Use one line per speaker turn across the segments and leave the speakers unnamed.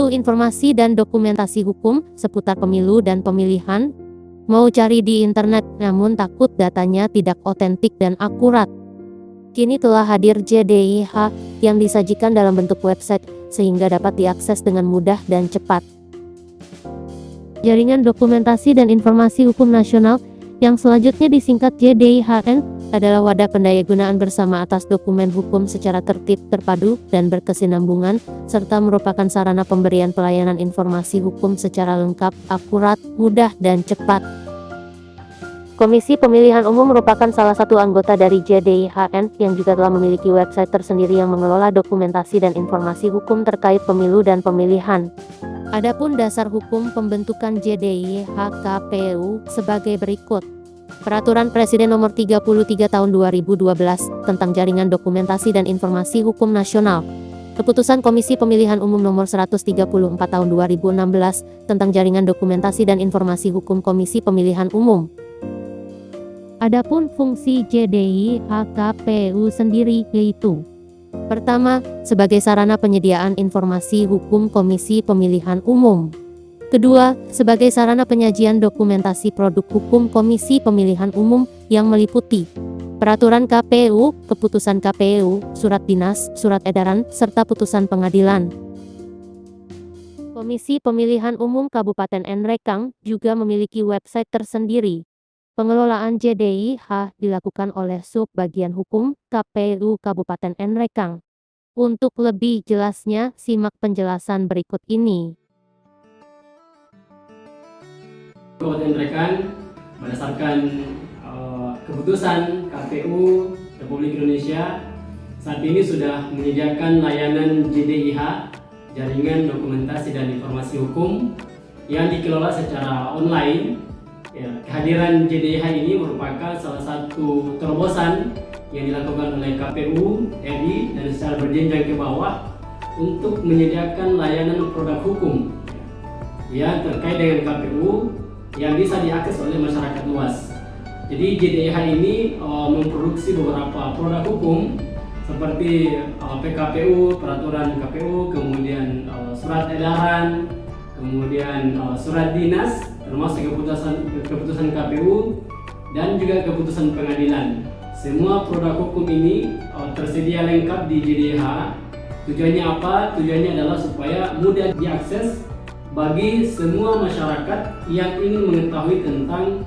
Butuh informasi dan dokumentasi hukum seputar pemilu dan pemilihan? Mau cari di internet namun takut datanya tidak otentik dan akurat? Kini telah hadir JDIH yang disajikan dalam bentuk website sehingga dapat diakses dengan mudah dan cepat. Jaringan Dokumentasi dan Informasi Hukum Nasional yang selanjutnya disingkat JDIHN adalah wadah pendayagunaan bersama atas dokumen hukum secara tertib, terpadu, dan berkesinambungan, serta merupakan sarana pemberian pelayanan informasi hukum secara lengkap, akurat, mudah, dan cepat. Komisi Pemilihan Umum merupakan salah satu anggota dari JDIHN yang juga telah memiliki website tersendiri yang mengelola dokumentasi dan informasi hukum terkait pemilu dan pemilihan. Adapun dasar hukum pembentukan JDIH-KPU sebagai berikut. Peraturan Presiden Nomor 33 Tahun 2012 tentang Jaringan Dokumentasi dan Informasi Hukum Nasional. Keputusan Komisi Pemilihan Umum Nomor 134 Tahun 2016 tentang Jaringan Dokumentasi dan Informasi Hukum Komisi Pemilihan Umum. Adapun fungsi JDIH-KPU sendiri yaitu: pertama, sebagai sarana penyediaan informasi hukum Komisi Pemilihan Umum. Kedua, sebagai sarana penyajian dokumentasi produk hukum Komisi Pemilihan Umum yang meliputi peraturan KPU, keputusan KPU, surat dinas, surat edaran, serta putusan pengadilan. Komisi Pemilihan Umum Kabupaten Nrekang juga memiliki website tersendiri. Pengelolaan JDIH dilakukan oleh Subbagian Hukum KPU Kabupaten Nrekang. Untuk lebih jelasnya, simak penjelasan berikut ini.
Kabupaten Nrekang berdasarkan keputusan KPU Republik Indonesia saat ini sudah menyediakan layanan JDIH, Jaringan Dokumentasi dan Informasi Hukum, yang dikelola secara online. Kehadiran JDIH ini merupakan salah satu terobosan yang dilakukan oleh KPU RI dan secara berjenjang ke bawah untuk menyediakan layanan produk hukum yang terkait dengan KPU yang bisa diakses oleh masyarakat luas. Jadi JDIH ini memproduksi beberapa produk hukum seperti PKPU, peraturan KPU, kemudian surat edaran, kemudian surat dinas, termasuk keputusan KPU dan juga keputusan pengadilan. Semua produk hukum ini tersedia lengkap di JDIH. Tujuannya apa? Tujuannya adalah supaya mudah diakses bagi semua masyarakat yang ingin mengetahui tentang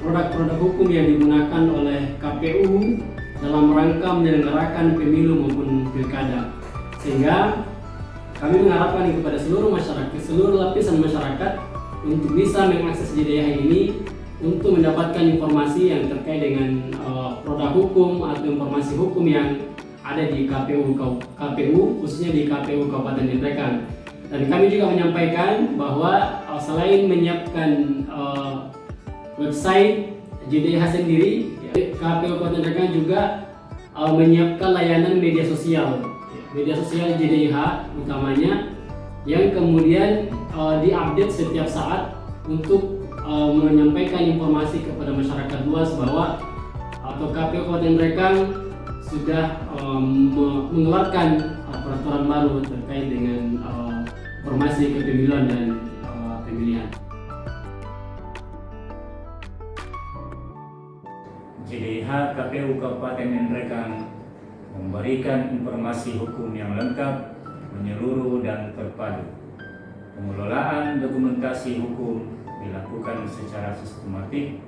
produk-produk hukum yang digunakan oleh KPU dalam rangka menyelenggarakan pemilu maupun pilkada. Sehingga kami mengharapkan kepada seluruh masyarakat, seluruh lapisan masyarakat untuk bisa mengakses JDIH ini untuk mendapatkan informasi yang terkait dengan produk hukum atau informasi hukum yang ada di KPU khususnya di KPU Kabupaten Nrekang. Dan kami juga menyampaikan bahwa selain menyiapkan website JDIH sendiri, KPU Kabupaten Nrekang juga menyiapkan layanan media sosial JDIH utamanya, yang kemudian diupdate setiap saat untuk menyampaikan informasi kepada masyarakat luas bahwa KPU Kabupaten Nrekang sudah mengeluarkan peraturan baru terkait dengan informasi kepemiluan dan pemilihan.
JDIH KPU Kabupaten Nrekang memberikan informasi hukum yang lengkap, menyeluruh dan terpadu. Pengelolaan dokumentasi hukum dilakukan secara sistematik,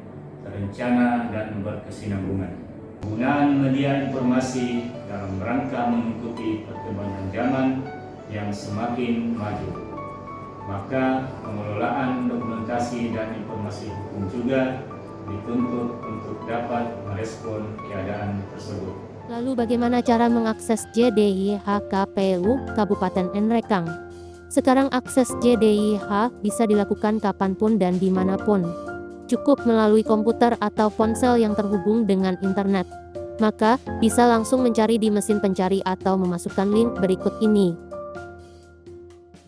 terencana dan berkesinambungan. Penggunaan media informasi dalam rangka mengikuti perkembangan zaman yang semakin maju. Maka pengelolaan dokumentasi dan informasi hukum juga dituntut untuk dapat merespon keadaan tersebut.
Lalu bagaimana cara mengakses JDIH KPU Kabupaten Nrekang? Sekarang akses JDIH bisa dilakukan kapanpun dan dimanapun. Cukup melalui komputer atau ponsel yang terhubung dengan internet. Maka, bisa langsung mencari di mesin pencari atau memasukkan link berikut ini.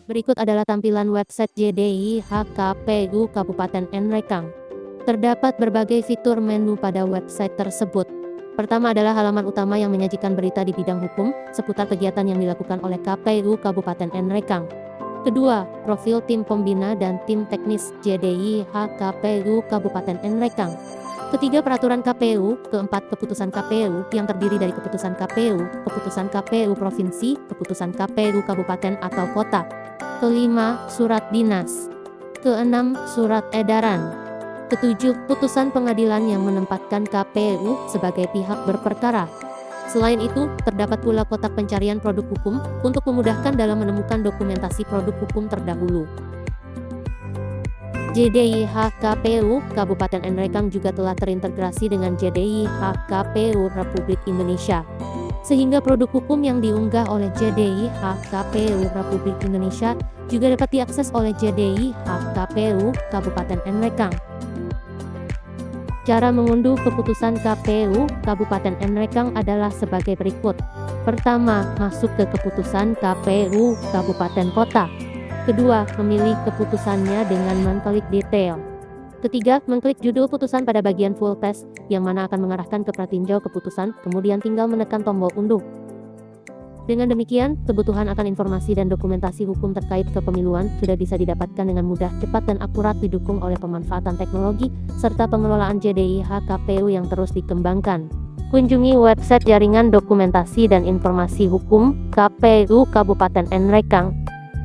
Berikut adalah tampilan website JDIH KPU Kabupaten Nrekang. Terdapat berbagai fitur menu pada website tersebut. Pertama adalah halaman utama yang menyajikan berita di bidang hukum seputar kegiatan yang dilakukan oleh KPU Kabupaten Nrekang. Kedua, profil tim pembina dan tim teknis JDIH KPU Kabupaten Nrekang. Ketiga, peraturan KPU. Keempat, keputusan KPU yang terdiri dari keputusan KPU Provinsi, keputusan KPU Kabupaten atau Kota. Kelima, surat dinas. Keenam, surat edaran. Ketujuh, putusan pengadilan yang menempatkan KPU sebagai pihak berperkara. Selain itu, terdapat pula kotak pencarian produk hukum untuk memudahkan dalam menemukan dokumentasi produk hukum terdahulu. JDIH KPU Kabupaten Nrekang juga telah terintegrasi dengan JDIH KPU Republik Indonesia. Sehingga produk hukum yang diunggah oleh JDIH KPU Republik Indonesia juga dapat diakses oleh JDIH KPU Kabupaten Nrekang. Cara mengunduh keputusan KPU Kabupaten Nrekang adalah sebagai berikut. Pertama, masuk ke keputusan KPU Kabupaten Kota. Kedua, memilih keputusannya dengan mengklik detail. Ketiga, mengklik judul putusan pada bagian full text, yang mana akan mengarahkan ke pratinjau keputusan, kemudian tinggal menekan tombol unduh. Dengan demikian, kebutuhan akan informasi dan dokumentasi hukum terkait kepemiluan sudah bisa didapatkan dengan mudah, cepat dan akurat, didukung oleh pemanfaatan teknologi, serta pengelolaan JDIH KPU yang terus dikembangkan. Kunjungi website Jaringan Dokumentasi dan Informasi Hukum KPU Kabupaten Nrekang,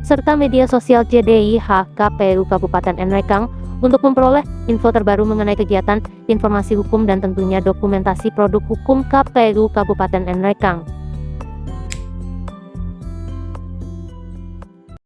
serta media sosial JDIH KPU Kabupaten Nrekang untuk memperoleh info terbaru mengenai kegiatan, informasi hukum dan tentunya dokumentasi produk hukum KPU Kabupaten Nrekang.